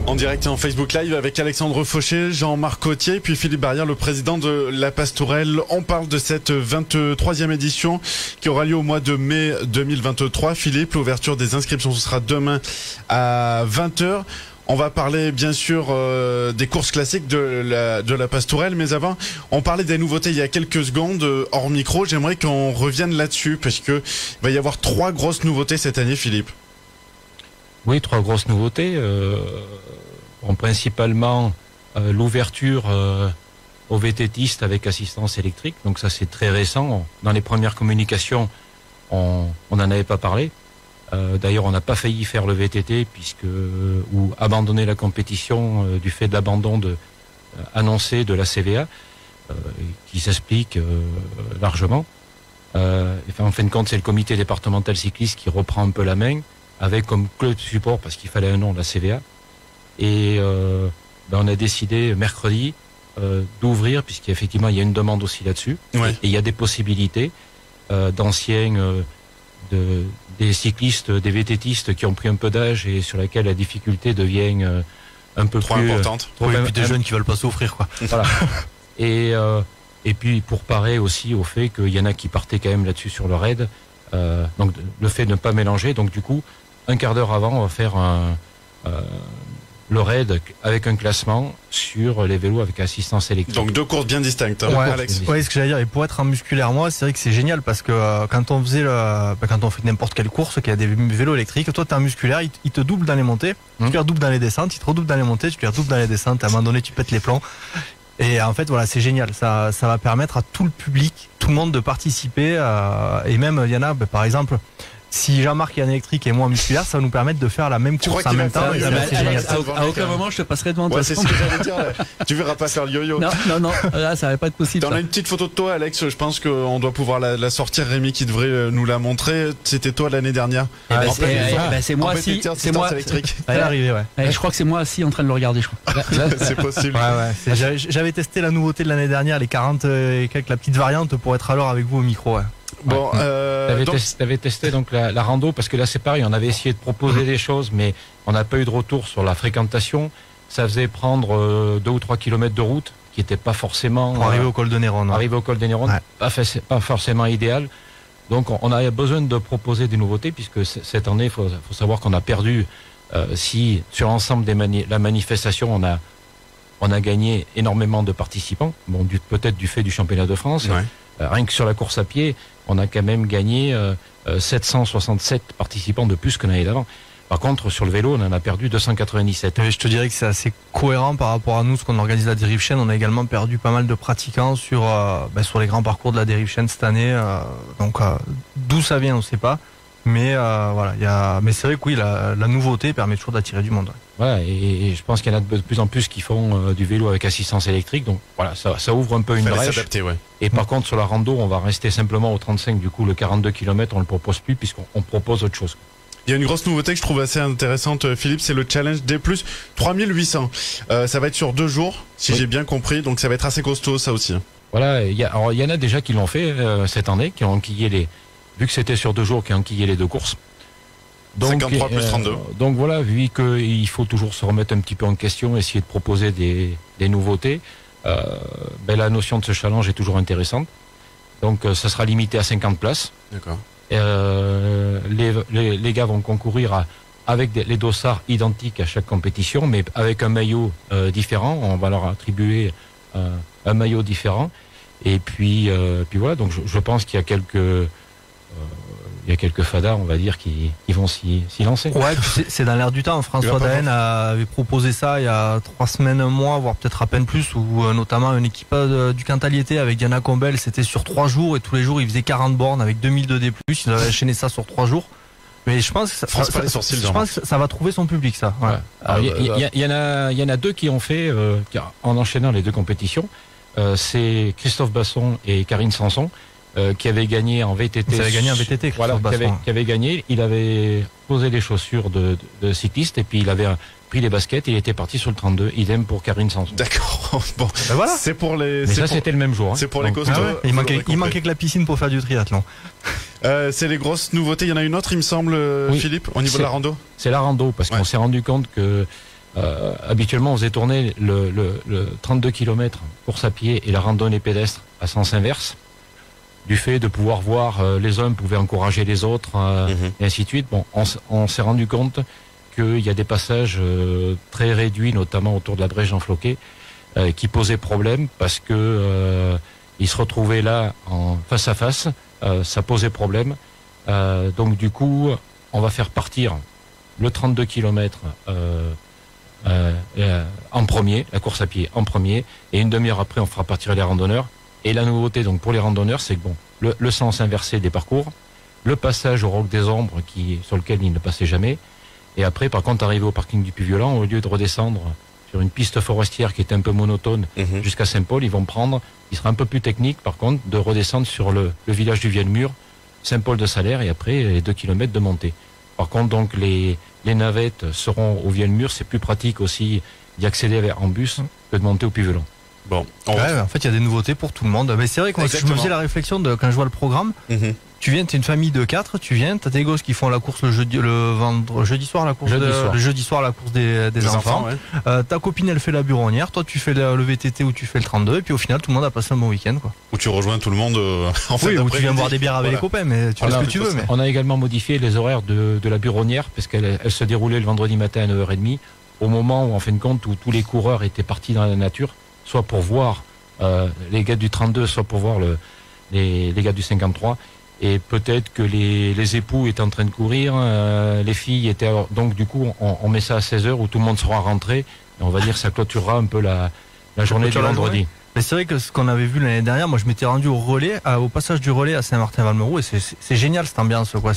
En direct et en Facebook Live avec Alexandre Fauché, Jean-Marc Cotier, puis Philippe Barrière, le président de la Pastourelle. On parle de cette 23e édition qui aura lieu au mois de mai 2023. Philippe, l'ouverture des inscriptions, ce sera demain à 20h. On va parler bien sûr des courses classiques de la Pastourelle, mais avant, on parlait des nouveautés il y a quelques secondes hors micro. J'aimerais qu'on revienne là-dessus parce que il va y avoir 3 grosses nouveautés cette année, Philippe. Oui, 3 grosses nouveautés. Principalement l'ouverture aux VTTistes avec assistance électrique. Donc ça, c'est très récent. Dans les premières communications, on n'en avait pas parlé. D'ailleurs, on n'a pas failli faire le VTT ou abandonner la compétition du fait de l'abandon annoncé de la CVA, qui s'explique largement. En fin de compte, c'est le comité départemental cycliste qui reprend un peu la main, avec comme club de support, parce qu'il fallait un nom, la CVA. Et on a décidé mercredi d'ouvrir, puisqu'effectivement il y a une demande aussi là-dessus. Ouais. Et il y a des possibilités d'anciens, des cyclistes, des VTTistes qui ont pris un peu d'âge et sur laquelle la difficulté devient un peu trop plus importante. Et puis des jeunes qui veulent pas souffrir, quoi. Voilà. Et puis pour parer aussi au fait qu'il y en a qui partaient quand même là-dessus sur le raid. Donc le fait de ne pas mélanger. Donc du coup, un quart d'heure avant, on va faire le raid avec un classement sur les vélos avec assistance électrique. Donc 2 courses bien distinctes, hein, Alex. Ouais, ce que j'allais dire. Et pour être en musculaire, moi, c'est vrai que c'est génial parce que quand on faisait quand on fait n'importe quelle course, qu'il y a des vélos électriques, toi t'es en musculaire, il te double dans les montées, tu les redoubles dans les descentes, il te redouble dans les montées, tu les redoubles dans les descentes. À un moment donné, tu pètes les plombs. Et en fait, voilà, c'est génial. Ça va permettre à tout le public, tout le monde de participer. Et même, il y en a, par exemple, si Jean-Marc est en électrique et moi en musculaire, ça va nous permettre de faire la même course en même temps. À aucun moment je te passerai devant toi. Ouais, c'est ce que j'allais dire. Tu verras pas faire le yo-yo. Non, là ça va pas être possible. On a une petite photo de toi, Alex. Je pense qu'on doit pouvoir la sortir. Rémi qui devrait nous la montrer. C'était toi l'année dernière. C'est moi assis. C'est moi électrique. Elle est arrivée, ouais. Je crois que c'est moi assis en train de le regarder. Je crois. C'est possible. Ouais. J'avais testé la nouveauté de l'année dernière, les 40 et quelques, la petite variante pour être alors avec vous au micro. Ouais. Bon, t'avais testé donc la rando, parce que là c'est pareil, on avait essayé de proposer des choses, mais on n'a pas eu de retour sur la fréquentation. Ça faisait prendre 2 ou 3 kilomètres de route, qui n'était pas forcément pour arriver au col de Néron. Arriver au col de Néron, pas forcément idéal. Donc on a besoin de proposer des nouveautés, puisque cette année, il faut savoir qu'on a perdu, si sur l'ensemble la manifestation, on a gagné énormément de participants, bon, peut-être du fait du championnat de France. Ouais. Rien que sur la course à pied, on a quand même gagné 767 participants de plus que l'année d'avant. Par contre, sur le vélo, on en a perdu 297. Mais je te dirais que c'est assez cohérent par rapport à nous, ce qu'on organise à la Dérive Chaîne. On a également perdu pas mal de pratiquants sur les grands parcours de la Dérive Chaîne cette année. Donc d'où ça vient, on ne sait pas. Mais mais c'est vrai que oui, la nouveauté permet toujours d'attirer du monde. Ouais, et je pense qu'il y en a de plus en plus qui font du vélo avec assistance électrique. Donc voilà, ça ouvre un peu une brèche. Ouais. Et par contre, sur la rando, on va rester simplement au 35. Du coup, le 42 km, on le propose plus puisqu'on propose autre chose. Il y a une grosse nouveauté que je trouve assez intéressante, Philippe, c'est le challenge D+, 3800. Ça va être sur 2 jours, si j'ai bien compris, donc ça va être assez costaud, ça aussi. Voilà, il y en a déjà qui l'ont fait cette année, qui ont enquillé vu que c'était sur 2 jours, qui ont enquillé les 2 courses. Donc, 53 plus 32. Donc voilà, vu qu'il faut toujours se remettre un petit peu en question, essayer de proposer des nouveautés, la notion de ce challenge est toujours intéressante. Donc ça sera limité à 50 places. D'accord. Les gars vont concourir avec les dossards identiques à chaque compétition, mais avec un maillot différent. On va leur attribuer un maillot différent. Et puis voilà, donc je pense qu'il y a quelques fadas, on va dire, qui vont s'y lancer. Ouais, c'est dans l'air du temps. François Daen avait proposé ça il y a 3 semaines, un mois, voire peut-être à peine plus, où notamment une équipe du Quintaliété avec Diana Combel, c'était sur 3 jours et tous les jours il faisait 40 bornes avec 2000 de D+. Ils avaient enchaîné ça sur 3 jours. Mais je pense que ça va trouver son public, ça. Ouais. Il y en a 2 qui ont fait en enchaînant les 2 compétitions. C'est Christophe Basson et Karine Sanson. Qui avait gagné en VTT. Qui avait gagné en VTT, qui avait gagné. Il avait posé les chaussures de cycliste et puis il avait pris les baskets et il était parti sur le 32. Idem pour Karine Sanson. D'accord. Bon, voilà. C'est pour les. Mais ça, c'était le même jour. Hein. C'est pour les costauds. Il manquait que la piscine pour faire du triathlon. C'est les grosses nouveautés. Il y en a une autre, il me semble, Philippe, au niveau de la rando. C'est la rando, parce qu'on s'est rendu compte que Habituellement, on faisait tourner le 32 km course à pied et la randonnée pédestre à sens inverse. Du fait de pouvoir voir les uns pouvaient encourager les autres, et ainsi de suite. Bon, on s'est rendu compte qu'il y a des passages très réduits, notamment autour de la brèche d'Enfloquet, qui posaient problème parce que ils se retrouvaient là en face à face. Ça posait problème. Donc du coup, on va faire partir le 32 km en premier, la course à pied en premier, et une demi-heure après, on fera partir les randonneurs. Et la nouveauté donc pour les randonneurs, c'est que bon, le sens inversé des parcours, le passage au Roc des Ombres sur lequel ils ne passaient jamais, et après par contre arrivé au parking du Puy-Violent, au lieu de redescendre sur une piste forestière qui était un peu monotone jusqu'à Saint-Paul, ils vont prendre, il sera un peu plus technique par contre, de redescendre sur le village du Vielle-Mur, Saint-Paul-de-Salaire, et après les 2 km de montée. Par contre donc les navettes seront au Vielle-Mur, c'est plus pratique aussi d'y accéder en bus que de monter au Puy-Violent. Bon, en fait, il y a des nouveautés pour tout le monde. Mais c'est vrai que je me faisais la réflexion quand je vois le programme. Tu viens, t'es une famille de 4, tu viens, t'as tes gosses qui font la course le jeudi soir, la course le jeudi soir, la course des enfants. Ta copine, elle fait la buronnière, toi tu fais le VTT ou tu fais le 32, et puis au final, tout le monde a passé un bon week-end, quoi. Ou tu rejoins tout le monde en fait. Oui, ou tu viens boire des bières avec les copains, mais tu fais ce que tu veux. Mais... On a également modifié les horaires de la buronnière, parce qu'elle se déroulait le vendredi matin à 9h30, au moment où, en fin de compte, où tous les coureurs étaient partis dans la nature, soit pour voir les gars du 32, soit pour voir les gars du 53. Et peut-être que les époux étaient en train de courir, les filles étaient... Alors, donc du coup, on met ça à 16h où tout le monde sera rentré. Et on va dire que ça clôturera un peu la journée du vendredi. Mais c'est vrai que ce qu'on avait vu l'année dernière, moi je m'étais rendu au passage du relais à Saint-Martin-Valmeroux, et c'est génial cette ambiance, quoi.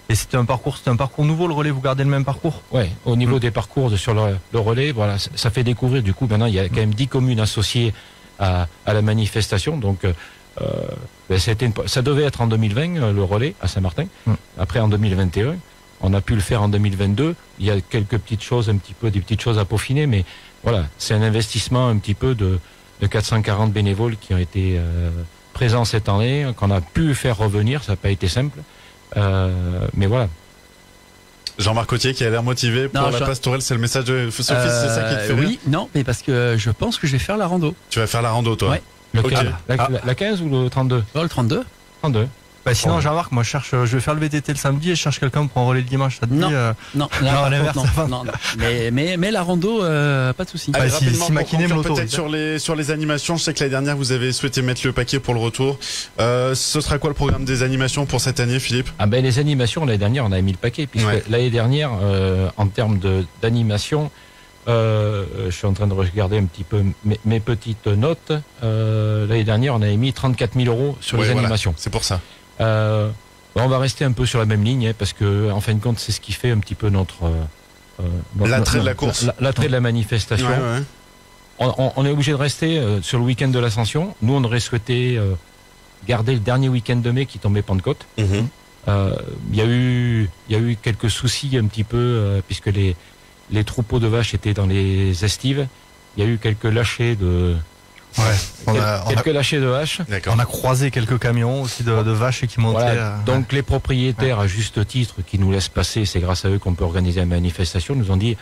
Et c'était un parcours nouveau, le relais, vous gardez le même parcours? Ouais, au niveau des parcours sur le relais, voilà, ça fait découvrir, du coup, maintenant il y a quand même 10 communes associées à la manifestation, donc ça devait être en 2020, le relais à Saint-Martin. Après en 2021, on a pu le faire en 2022. Il y a quelques petites choses, des petites choses à peaufiner, mais voilà, c'est un investissement un petit peu de 440 bénévoles qui ont été présents cette année, qu'on a pu faire revenir. Ça n'a pas été simple, mais voilà. Jean-Marc Cotier qui a l'air motivé pour la Pastourelle, c'est le message de Sophie, c'est ça qui te fait rire? Oui, non, mais parce que je pense que je vais faire la rando. Tu vas faire la rando, toi? Ouais. La 15 ou le 32? Oh, le 32. 32. Bah sinon, Jean-Marc, moi je vais faire le VTT le samedi et je cherche quelqu'un pour un relais le dimanche. Ça te dit, non, mais la rando, pas de souci. Allez, rapidement, peut-être sur les animations, je sais que l'année dernière vous avez souhaité mettre le paquet pour le retour. Ce sera quoi le programme des animations pour cette année, Philippe? Les animations, l'année dernière, on avait mis le paquet, puisque l'année dernière, en termes d'animation, je suis en train de regarder un petit peu mes petites notes. L'année dernière, on avait mis 34 000 € sur les animations. C'est pour ça. On va rester un peu sur la même ligne, parce que en fin de compte, c'est ce qui fait un petit peu l'attrait de la course, l'attrait de la manifestation. On est obligé de rester sur le week-end de l'Ascension. Nous, on aurait souhaité garder le dernier week-end de mai qui tombait Pentecôte. Il y a eu quelques soucis un petit peu, puisque les troupeaux de vaches étaient dans les estives. Il y a eu quelques lâchers de... quelques lâchers de vaches. On a croisé quelques camions aussi de vaches qui montaient. Voilà. Donc les propriétaires, à juste titre, qui nous laissent passer, c'est grâce à eux qu'on peut organiser la manifestation, nous ont dit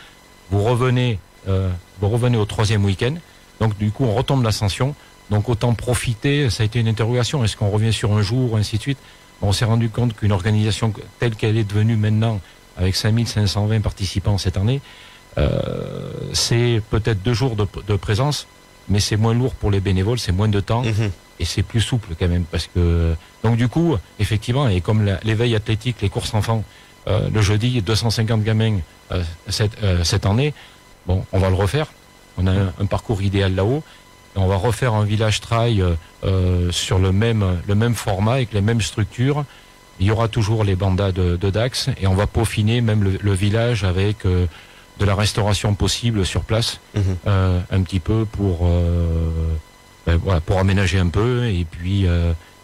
vous revenez au 3e week-end. Donc du coup on retombe l'Ascension. Donc autant profiter. Ça a été une interrogation. Est-ce qu'on revient sur un jour, ainsi de suite. On s'est rendu compte qu'une organisation telle qu'elle est devenue maintenant, avec 5520 participants cette année, c'est peut-être 2 jours de présence. Mais c'est moins lourd pour les bénévoles, c'est moins de temps, et c'est plus souple quand même, parce que donc du coup, effectivement, et comme l'éveil athlétique, les courses enfants, le jeudi, 250 gamins cette année, bon, on va le refaire. On a un parcours idéal là-haut, et on va refaire un village trail sur le même format, avec les mêmes structures. Il y aura toujours les bandas de Dax, et on va peaufiner même le village avec de la restauration possible sur place, un petit peu pour aménager un peu, et puis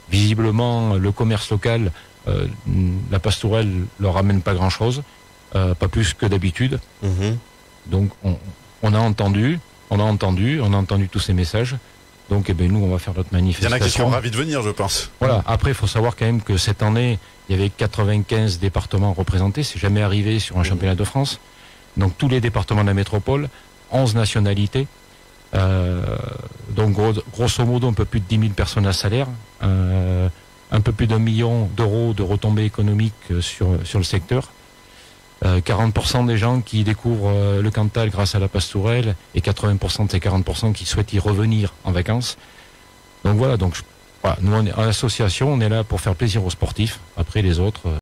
visiblement le commerce local, la Pastourelle leur amène pas grand chose, pas plus que d'habitude. Donc on a entendu tous ces messages. Donc nous on va faire notre manifestation. Il y en a qui seront ravis de venir, je pense. Voilà. Après il faut savoir quand même que cette année il y avait 95 départements représentés, c'est jamais arrivé sur un championnat de France. Donc tous les départements de la métropole, 11 nationalités. Donc grosso modo un peu plus de 10 000 personnes à salaire, un peu plus d'1 million d'euros de retombées économiques sur le secteur, 40% des gens qui découvrent le Cantal grâce à la Pastourelle et 80% de ces 40% qui souhaitent y revenir en vacances. Donc voilà, voilà, nous à l'association on est là pour faire plaisir aux sportifs, après les autres